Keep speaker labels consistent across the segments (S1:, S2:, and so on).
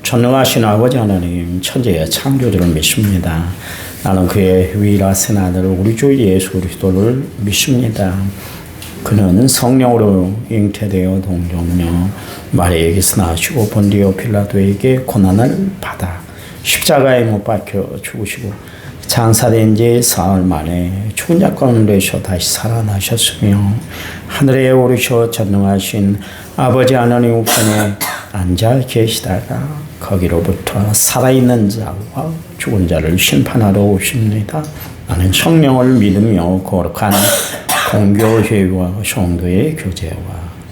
S1: 전능하신 아버지 하나님, 천지의 창조주를 믿습니다. 나는 그의 유일하신 아들 우리 주 예수 그리스도를 믿습니다. 그는 성령으로 잉태되어 동정녀 마리아에게서 나시고 본디오 필라도에게 고난을 받아 십자가에 못 박혀 죽으시고 장사된 지 사흘 만에 죽은 자 가운데서 다시 살아나셨으며 하늘에 오르셔 전능하신 아버지 하나님 우편에 앉아 계시다가 거기로부터 살아있는 자와 죽은 자를 심판하러 오십니다. 나는 성령을 믿으며 거룩한 공교회와 성도의 교제와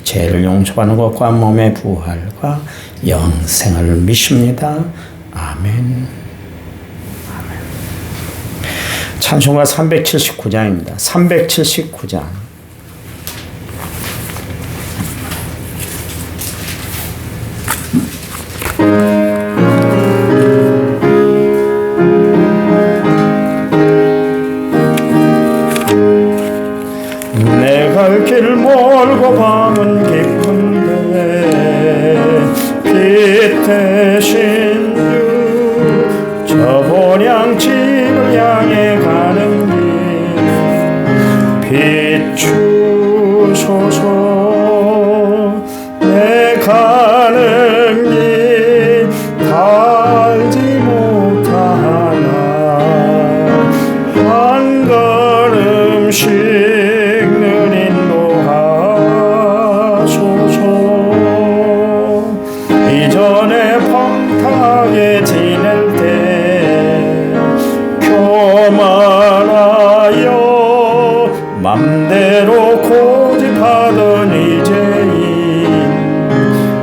S1: 죄를 용서하는 것과 몸의 부활과 영생을 믿습니다. 아멘. 찬송가 379장입니다. 379장. 내 갈 길 멀고 밤은 깊은데 빛 대신 주 저 본향집을 향해 가는 길 비추소서. 내 가는 길 달지 못하나 한 걸음씩 늘 인도하소서. 이전에 평탄하게 지낼 때 교만하여 맘대로 고집하던 이제인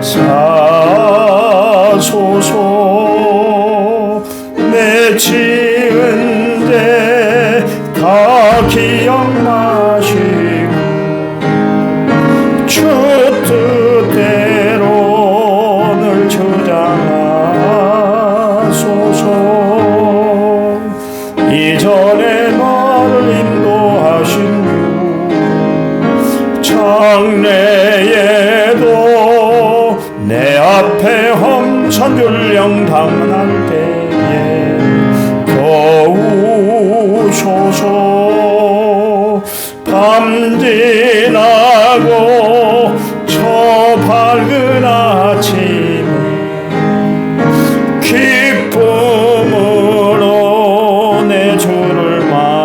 S1: 사소서. 내 지은 죄 다 기억나시고 주 뜻대로 늘 주장하소서. 이전에 나를 인도하신 주 장래에도 내 앞에 험산율령 당할 때에 도우소서. 밤 지나고 저 밝은 아침에 기쁨으로 내 주를 만나리.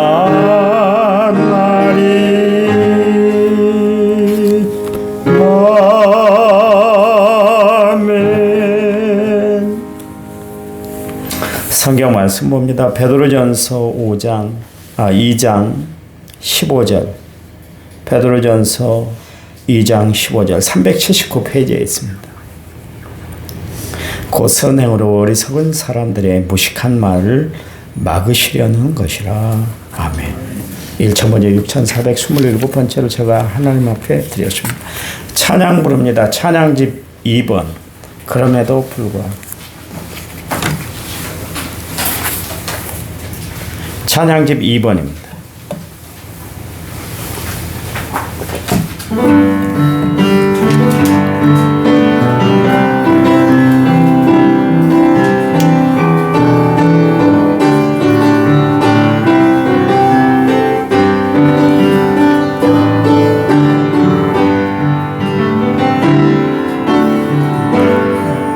S1: 아멘. 성경 말씀 봅니다. 베드로전서 2장 15절. 베드로전서 2장 15절 379페이지에 있습니다. 곧 선행으로 어리석은 사람들의 무식한 말을 막으시려는 것이라. 아멘. 1,000번째 6,427번째로 제가 하나님 앞에 드렸습니다. 찬양 부릅니다. 찬양집 2번. 그럼에도 불구하고. 찬양집 2번입니다.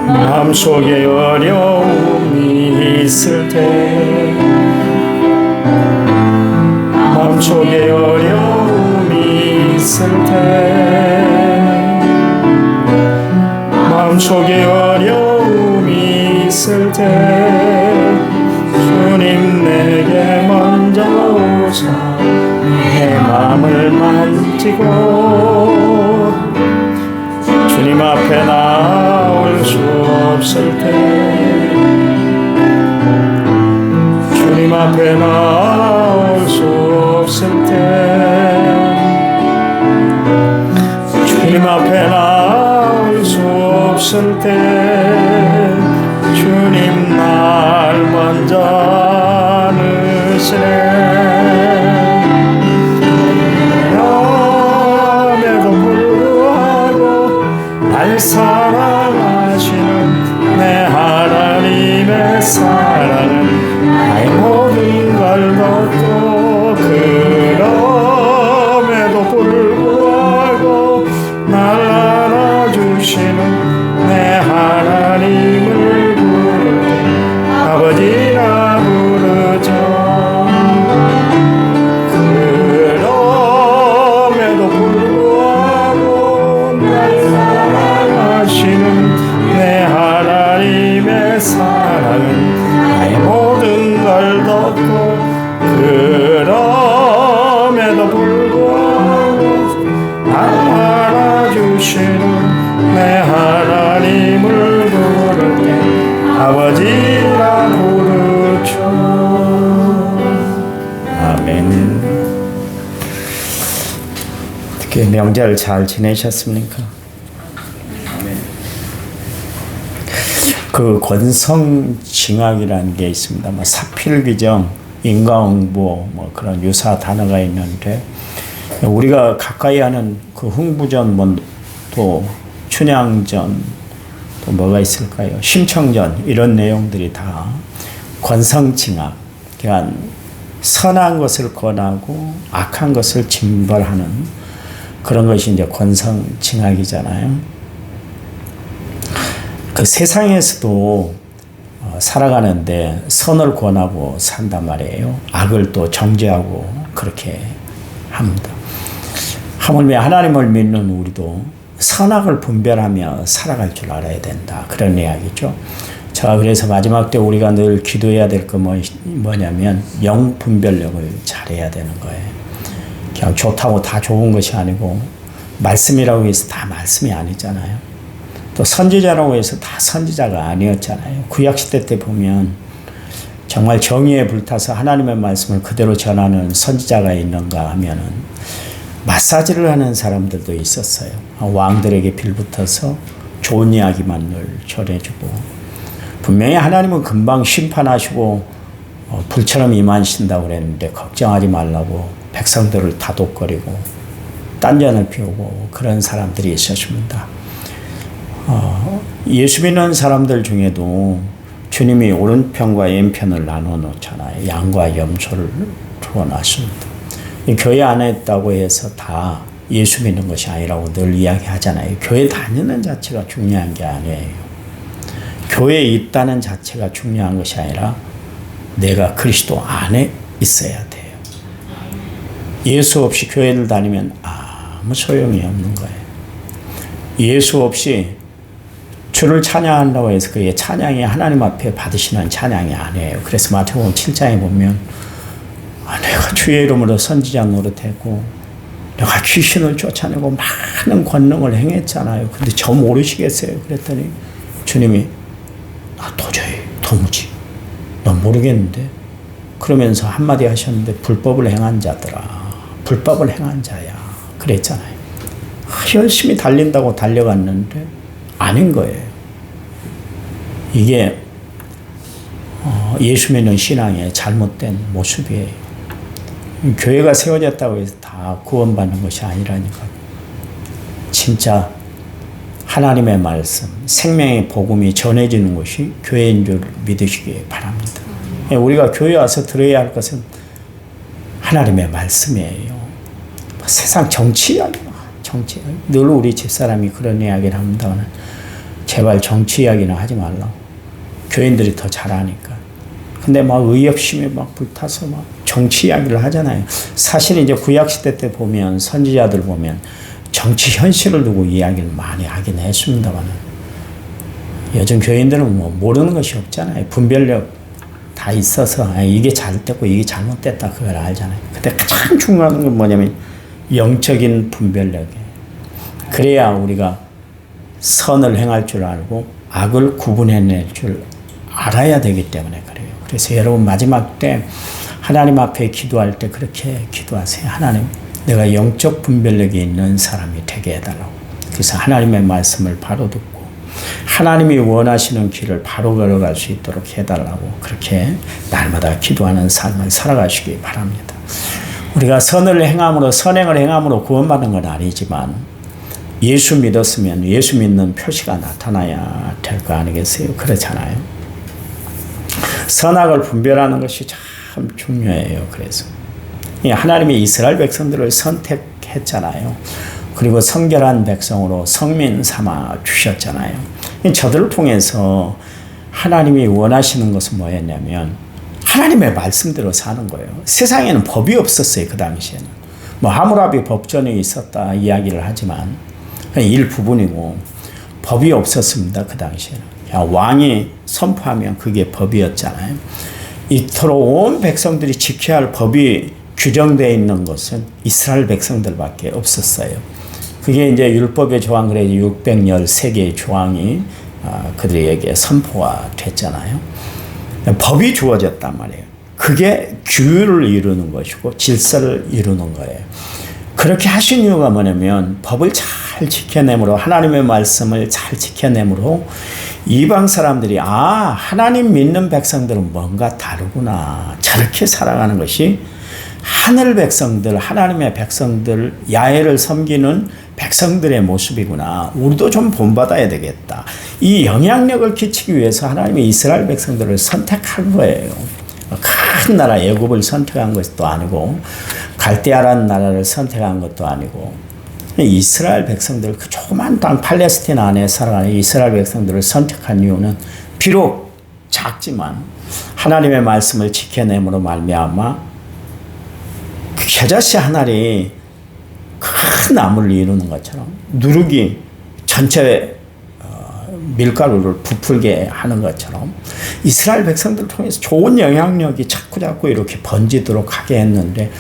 S1: 마음속에 어려움이 있을 때 마음속에 어려움이 있을 때 마음속에 어려움이 있을 때 주님 내게 먼저 오사 내 마음을 만지고 주님 앞에 나올 수 없을 때 주님 앞에 나올 수 없을 때 주님 앞에 나올 수 없을 때 주님 날 먼저 안으시네. 그럼에도 불구하고 날 사랑하시는 내 하나님 하나님의 사랑은 나의 모든 걸 덮고 그럼에도 불구하고 날 알아주시는 내 하나님을 부를 때 아버지라 부르죠. 그럼에도 불구하고 날 사랑하시는 내 하나님의 사랑은 나의 모든 걸 덮고 그럼에도 불구하고 날 알아주시는 내 하나님을 부를 때 아버지라 부르죠. 아멘. 어떻게 명절 잘 지내셨습니까? 그 권성징악이라는 게 있습니다. 뭐 사필귀정, 인과응보 뭐 그런 유사 단어가 있는데 우리가 가까이 하는 그 흥부전 또 춘향전 또 뭐가 있을까요? 심청전 이런 내용들이 다 권성징악, 그러니까 선한 것을 권하고 악한 것을 징벌하는 그런 것이 이제 권성징악이잖아요. 그 세상에서도 살아가는데 선을 권하고 산단 말이에요. 악을 또 정죄하고 그렇게 합니다. 하물며 하나님을 믿는 우리도 선악을 분별하며 살아갈 줄 알아야 된다. 그런 이야기죠. 제가 그래서 마지막 때 우리가 늘 기도해야 될 거 뭐냐면 영 분별력을 잘해야 되는 거예요. 그냥 좋다고 다 좋은 것이 아니고 말씀이라고 해서 다 말씀이 아니잖아요. 또 선지자라고 해서 다 선지자가 아니었잖아요. 구약시대 때 보면 정말 정의에 불타서 하나님의 말씀을 그대로 전하는 선지자가 있는가 하면은 마사지를 하는 사람들도 있었어요. 왕들에게 빌붙어서 좋은 이야기만 늘 전해주고 분명히 하나님은 금방 심판하시고 불처럼 임하신다고 그랬는데 걱정하지 말라고 백성들을 다독거리고 딴전을 피우고 그런 사람들이 있었습니다. 예수 믿는 사람들 중에도 주님이 오른편과 왼편을 나눠 놓잖아요. 양과 염소를 두어 놨습니다. 교회 안에 있다고 해서 다 예수 믿는 것이 아니라고 늘 이야기하잖아요. 교회 다니는 자체가 중요한 게 아니에요. 교회에 있다는 자체가 중요한 것이 아니라 내가 그리스도 안에 있어야 돼요. 예수 없이 교회를 다니면 아무 소용이 없는 거예요. 예수 없이 주를 찬양한다고 해서 그게 찬양이 하나님 앞에 받으시는 찬양이 아니에요. 그래서 마태복음 7장에 보면 내가 주의 이름으로 선지자 노릇했고 내가 귀신을 쫓아내고 많은 권능을 행했잖아요. 근데 저 모르시겠어요? 그랬더니 주님이 도무지 넌 모르겠는데 그러면서 한마디 하셨는데 불법을 행한 자들아, 불법을 행한 자야 그랬잖아요. 열심히 달린다고 달려갔는데 아닌 거예요. 이게 예수 믿는 신앙의 잘못된 모습이에요. 교회가 세워졌다고 해서 다 구원받는 것이 아니라니까. 진짜 하나님의 말씀, 생명의 복음이 전해지는 것이 교회인 줄 믿으시기 바랍니다. 우리가 교회 와서 들어야 할 것은 하나님의 말씀이에요. 세상 정치 이야기, 늘 우리 집사람이 그런 이야기를 합니다만 제발 정치 이야기는 하지 말라고. 교인들이 더 잘하니까. 근데 막 의협심에 막 불타서 막 정치 이야기를 하잖아요. 사실 이제 구약시대 때 보면 선지자들 보면 정치 현실을 두고 이야기를 많이 하긴 했습니다만 요즘 교인들은 뭐 모르는 것이 없잖아요. 분별력 다 있어서 이게 잘됐고 이게 잘못됐다 그걸 알잖아요. 근데 가장 중요한 건 뭐냐면 영적인 분별력이에요. 그래야 우리가 선을 행할 줄 알고 악을 구분해낼 줄 알아야 되기 때문에 그래요. 그래서 여러분 마지막 때 하나님 앞에 기도할 때 그렇게 기도하세요. 하나님, 내가 영적 분별력이 있는 사람이 되게 해달라고. 그래서 하나님의 말씀을 바로 듣고 하나님이 원하시는 길을 바로 걸어갈 수 있도록 해달라고 그렇게 날마다 기도하는 삶을 살아가시기 바랍니다. 우리가 선을 행함으로 선행을 행함으로 구원받는 건 아니지만 예수 믿었으면 예수 믿는 표시가 나타나야 될 거 아니겠어요? 그렇잖아요. 선악을 분별하는 것이 참 중요해요. 그래서 하나님이 이스라엘 백성들을 선택했잖아요. 그리고 성결한 백성으로 성민 삼아 주셨잖아요. 저들을 통해서 하나님이 원하시는 것은 뭐였냐면 하나님의 말씀대로 사는 거예요. 세상에는 법이 없었어요. 그 당시에는. 뭐 하무라비 법전이 있었다 이야기를 하지만 일부분이고 법이 없었습니다. 그 당시에는. 왕이 선포하면 그게 법이었잖아요. 이토록 온 백성들이 지켜야 할 법이 규정되어 있는 것은 이스라엘 백성들밖에 없었어요. 그게 이제 율법의 조항, 그래 613개의 조항이 그들에게 선포가 됐잖아요. 법이 주어졌단 말이에요. 그게 규율을 이루는 것이고 질서를 이루는 거예요. 그렇게 하신 이유가 뭐냐면 법을 잘 지켜내므로 하나님의 말씀을 잘 지켜내므로 이방 사람들이 하나님 믿는 백성들은 뭔가 다르구나. 저렇게 살아가는 것이 하늘 백성들, 하나님의 백성들, 야훼를 섬기는 백성들의 모습이구나. 우리도 좀 본받아야 되겠다. 이 영향력을 끼치기 위해서 하나님이 이스라엘 백성들을 선택한 거예요. 큰 나라 애굽을 선택한 것도 아니고 갈대아라는 나라를 선택한 것도 아니고 이스라엘 백성들, 그 조그만 땅 팔레스틴 안에 살아가는 이스라엘 백성들을 선택한 이유는 비록 작지만 하나님의 말씀을 지켜내므로 말미암아 그 겨자씨 하나리 큰 나무를 이루는 것처럼 누룩이 전체 밀가루를 부풀게 하는 것처럼 이스라엘 백성들을 통해서 좋은 영향력이 자꾸자꾸 이렇게 번지도록 하게 했는데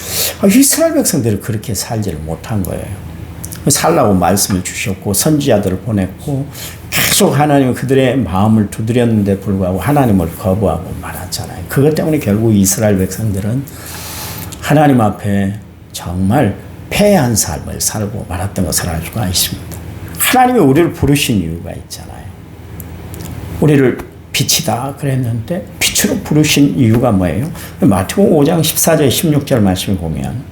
S1: 이스라엘 백성들이 그렇게 살지를 못한 거예요. 살라고 말씀을 주셨고 선지자들을 보냈고 계속 하나님은 그들의 마음을 두드렸는데 불구하고 하나님을 거부하고 말았잖아요. 그것 때문에 결국 이스라엘 백성들은 하나님 앞에 정말 패한 삶을 살고 말았던 것을 알 수가 있습니다. 하나님이 우리를 부르신 이유가 있잖아요. 우리를 빛이다 그랬는데 빛으로 부르신 이유가 뭐예요? 마태복음 5장 14절 16절 말씀을 보면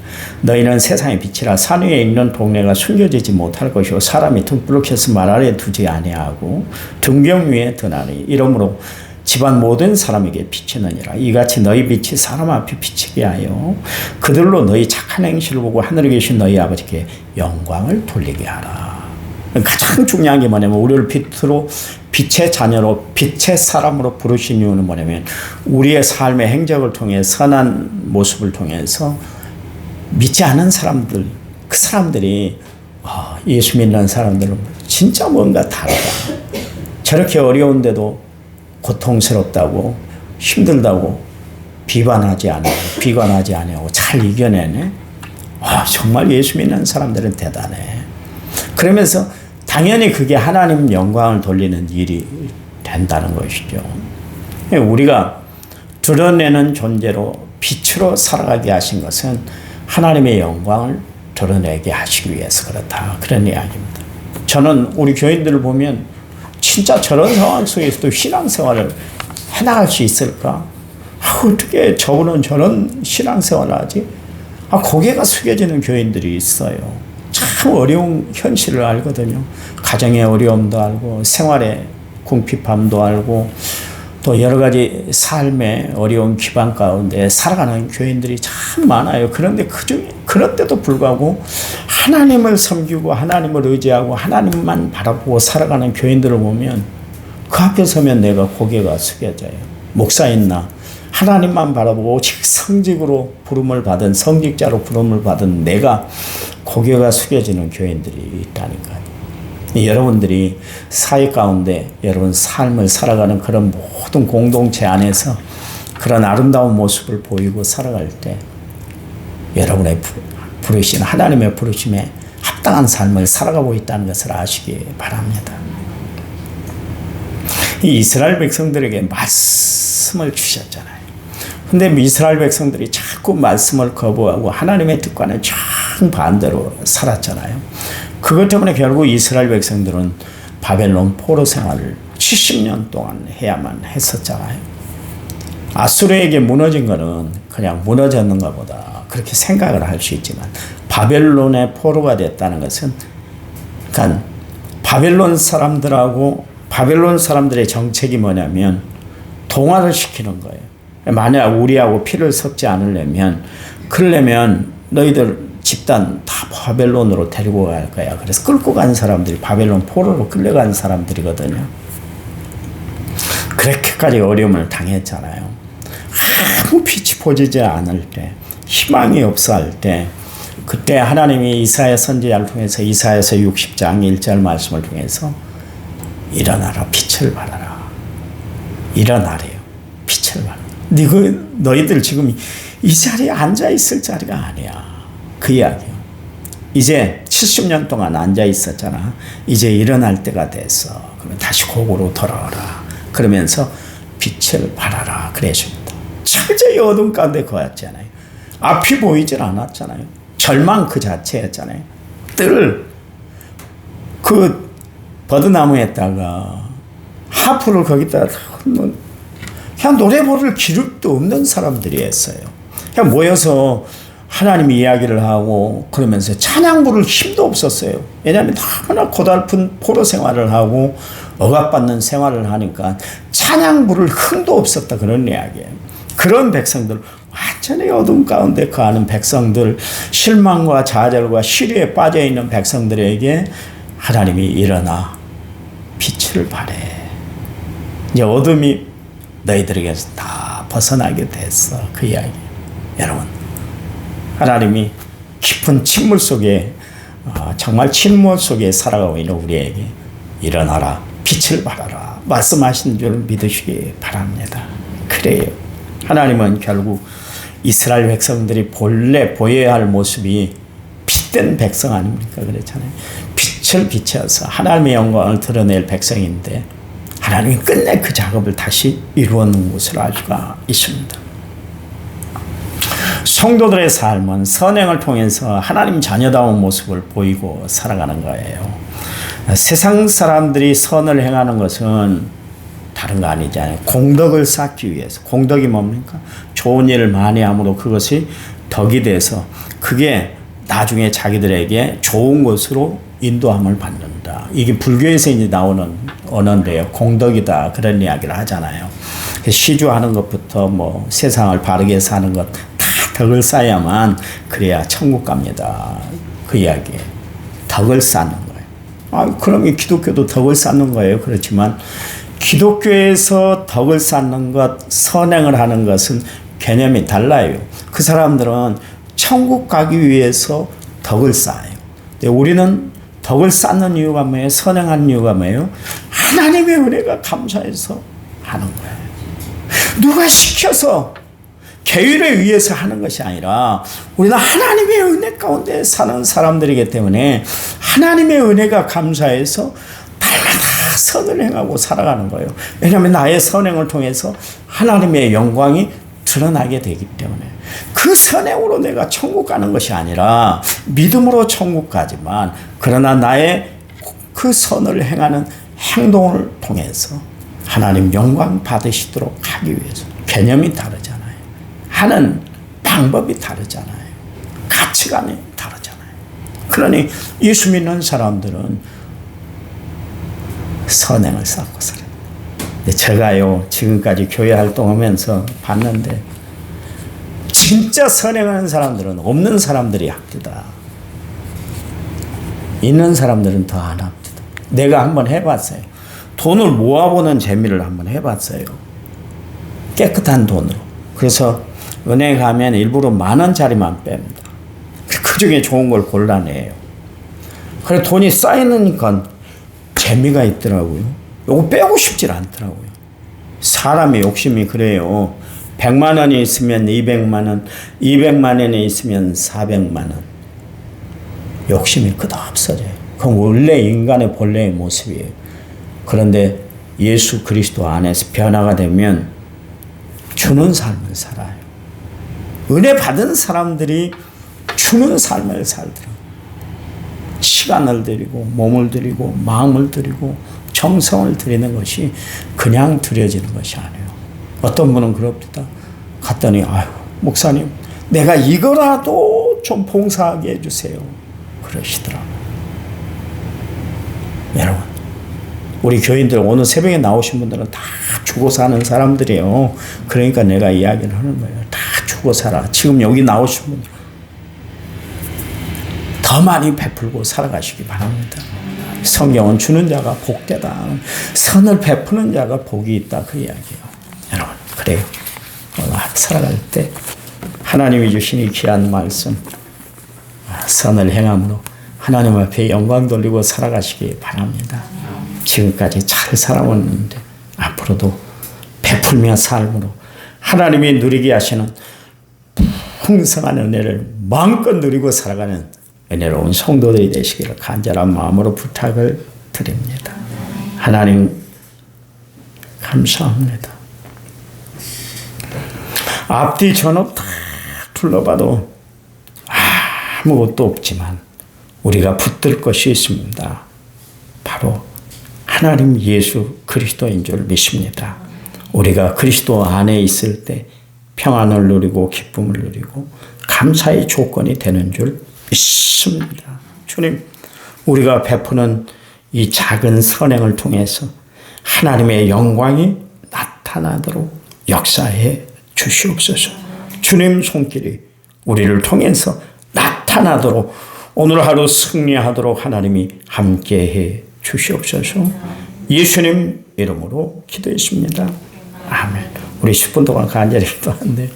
S1: 너희는 세상의 빛이라 산 위에 있는 동네가 숨겨지지 못할 것이요 사람이 등불을 켜서 말 아래에 두지 아니하고 등경 위에 드나니 이러므로 집안 모든 사람에게 비치느니라. 이같이 너희 빛이 사람 앞에 비치게 하여 그들로 너희 착한 행실을 보고 하늘에 계신 너희 아버지께 영광을 돌리게 하라. 가장 중요한 게 뭐냐면 우리를 빛으로 빛의 자녀로 빛의 사람으로 부르신 이유는 뭐냐면 우리의 삶의 행적을 통해 선한 모습을 통해서 믿지 않은 사람들, 그 사람들이 예수 믿는 사람들은 진짜 뭔가 다르다. 저렇게 어려운데도 고통스럽다고 힘들다고 비관하지 않고 잘 이겨내네. 정말 예수 믿는 사람들은 대단해. 그러면서 당연히 그게 하나님 영광을 돌리는 일이 된다는 것이죠. 우리가 드러내는 존재로 빛으로 살아가게 하신 것은 하나님의 영광을 드러내게 하시기 위해서 그렇다. 그런 이야기입니다. 저는 우리 교인들을 보면 진짜 저런 상황 속에서도 신앙생활을 해나갈 수 있을까? 어떻게 저분은 저런 신앙생활을 하지? 고개가 숙여지는 교인들이 있어요. 참 어려운 현실을 알거든요. 가정의 어려움도 알고 생활의 궁핍함도 알고 또 여러 가지 삶의 어려운 기반 가운데 살아가는 교인들이 참 많아요. 그런데 그중에 그런데도 불구하고 하나님을 섬기고 하나님을 의지하고 하나님만 바라보고 살아가는 교인들을 보면 그 앞에 서면 내가 고개가 숙여져요. 목사인 나 하나님만 바라보고 오직 성직으로 부름을 받은 성직자로 부름을 받은 내가 고개가 숙여지는 교인들이 있다니까요. 여러분들이 사회 가운데 여러분 삶을 살아가는 그런 모든 공동체 안에서 그런 아름다운 모습을 보이고 살아갈 때 여러분의 부르신 하나님의 부르심에 합당한 삶을 살아가고 있다는 것을 아시기 바랍니다. 이 이스라엘 백성들에게 말씀을 주셨잖아요. 근데 이스라엘 백성들이 자꾸 말씀을 거부하고 하나님의 뜻과는 정반대로 살았잖아요. 그것 때문에 결국 이스라엘 백성들은 바벨론 포로 생활을 70년 동안 해야만 했었잖아요. 아수르에게 무너진 것은 그냥 무너졌는가 보다 그렇게 생각을 할 수 있지만 바벨론의 포로가 됐다는 것은 그러니까 바벨론 사람들의 정책이 뭐냐면 동화를 시키는 거예요. 만약 우리하고 피를 섞지 않으려면, 그러려면 너희들 집단 다 바벨론으로 데리고 갈 거야. 그래서 끌고 간 사람들이 바벨론 포로로 끌려간 사람들이거든요. 그렇게까지 어려움을 당했잖아요. 아무 빛이 보이지 않을 때, 희망이 없어 할 때, 그때 하나님이 이사야 선지자를 통해서 이사야서 60장 1절 말씀을 통해서 일어나라, 빛을 발하라. 일어나래요. 빛을 발하라. 너희들 지금 이 자리에 앉아 있을 자리가 아니야. 그 이야기요. 이제 70년 동안 앉아 있었잖아. 이제 일어날 때가 됐어. 그러면 다시 고고로 돌아와라. 그러면서 빛을 발하라. 그랬습니다. 철저히 어둠 가운데 거했잖아요. 앞이 보이질 않았잖아요. 절망 그 자체였잖아요. 늘 그 버드나무에다가 하프를 거기다 그냥 노래 부를 기력도 없는 사람들이 했어요. 그냥 모여서 하나님 이야기를 하고 그러면서 찬양 부를 힘도 없었어요. 왜냐하면 너무나 고달픈 포로 생활을 하고 억압받는 생활을 하니까 찬양 부를 흥도 없었다, 그런 이야기예요. 그런 백성들, 완전히 어둠 가운데 거하는 백성들, 실망과 좌절과 시리에 빠져있는 백성들에게 하나님이 일어나 빛을 발해. 이제 어둠이 너희들에게서 다 벗어나게 됐어. 그 이야기. 여러분, 하나님이 깊은 침몰 속에, 정말 침몰 속에 살아가고 있는 우리에게 일어나라, 빛을 발하라 말씀하신 줄 믿으시기 바랍니다. 그래요. 하나님은 결국 이스라엘 백성들이 본래 보여야 할 모습이 빛된 백성 아닙니까? 그렇잖아요. 빛을 비춰서 하나님의 영광을 드러낼 백성인데 하나님이 끝내 그 작업을 다시 이루어놓은 것을 알 수가 있습니다. 성도들의 삶은 선행을 통해서 하나님 자녀다운 모습을 보이고 살아가는 거예요. 세상 사람들이 선을 행하는 것은 다른 거 아니잖아요. 공덕을 쌓기 위해서. 공덕이 뭡니까? 좋은 일을 많이 함으로 그것이 덕이 돼서 그게 나중에 자기들에게 좋은 것으로 인도함을 받는다. 이게 불교에서 이제 나오는 언어인데요. 공덕이다, 그런 이야기를 하잖아요. 시주하는 것부터 뭐 세상을 바르게 사는 것 다 덕을 쌓아야만 그래야 천국 갑니다. 그 이야기예요. 덕을 쌓는 거예요. 그러면 기독교도 덕을 쌓는 거예요. 그렇지만 기독교에서 덕을 쌓는 것, 선행을 하는 것은 개념이 달라요. 그 사람들은 천국 가기 위해서 덕을 쌓아요. 근데 우리는 덕을 쌓는 이유가 뭐예요? 선행하는 이유가 뭐예요? 하나님의 은혜가 감사해서 하는 거예요. 누가 시켜서 계율에 의해서 하는 것이 아니라 우리는 하나님의 은혜 가운데 사는 사람들이기 때문에 하나님의 은혜가 감사해서 날마다 선을 행하고 살아가는 거예요. 왜냐하면 나의 선행을 통해서 하나님의 영광이 드러나게 되기 때문에 그 선행으로 내가 천국 가는 것이 아니라 믿음으로 천국 가지만 그러나 나의 그 선을 행하는 행동을 통해서 하나님 영광 받으시도록 하기 위해서 개념이 다르잖아요. 하는 방법이 다르잖아요. 가치관이 다르잖아요. 그러니 예수 믿는 사람들은 선행을 쌓고 살아요. 제가요 지금까지 교회 활동하면서 봤는데 진짜 선행하는 사람들은 없는 사람들이 합디다. 있는 사람들은 더 안 합디다. 내가 한번 해봤어요. 돈을 모아보는 재미를 한번 해봤어요. 깨끗한 돈으로. 그래서 은행 가면 일부러 10,000원짜리만 뺍니다. 그 중에 좋은 걸 골라내요. 그래 돈이 쌓이니까 재미가 있더라고요. 요거 빼고 싶질 않더라고요. 사람의 욕심이 그래요. 100만 원이 있으면 200만 원, 200만 원이 있으면 400만 원. 욕심이 끝없어져요. 그건 원래 인간의 본래의 모습이에요. 그런데 예수 그리스도 안에서 변화가 되면 주는 삶을 살아요. 은혜 받은 사람들이 주는 삶을 살더라고요. 시간을 드리고 몸을 드리고 마음을 드리고 정성을 드리는 것이 그냥 드려지는 것이 아니에요. 어떤 분은 그럽니다. 갔더니 아유 목사님 내가 이거라도 좀 봉사하게 해주세요. 그러시더라고요. 여러분 우리 교인들 오늘 새벽에 나오신 분들은 다 주고 사는 사람들이에요. 그러니까 내가 이야기를 하는 거예요. 다 주고 살아. 지금 여기 나오신 분들 더 많이 베풀고 살아가시기 바랍니다. 성경은 주는 자가 복되다. 선을 베푸는 자가 복이 있다. 그 이야기예요. 여러분 그래요. 오늘 살아갈 때 하나님이 주신 이 귀한 말씀 선을 행함으로 하나님 앞에 영광 돌리고 살아가시기 바랍니다. 지금까지 잘 살아왔는데 앞으로도 베풀며 삶으로 하나님이 누리게 하시는 풍성한 은혜를 마음껏 누리고 살아가는 은혜로운 성도들이 되시기를 간절한 마음으로 부탁을 드립니다. 하나님 감사합니다. 앞뒤 전업 다 둘러봐도 아무것도 없지만 우리가 붙들 것이 있습니다. 바로 하나님 예수 그리스도인 줄 믿습니다. 우리가 그리스도 안에 있을 때 평안을 누리고 기쁨을 누리고 감사의 조건이 되는 줄 믿습니다. 주님, 우리가 베푸는 이 작은 선행을 통해서 하나님의 영광이 나타나도록 역사해 주시옵소서. 주님 손길이 우리를 통해서 나타나도록 오늘 하루 승리하도록 하나님이 함께해 주시옵소서. 예수님 이름으로 기도했습니다. 아멘. 우리 10분 동안 간절히 기도하는데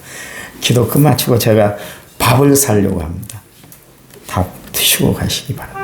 S1: 기도 끝마치고 제가 밥을 사려고 합니다. 밥 드시고 가시기 바랍니다.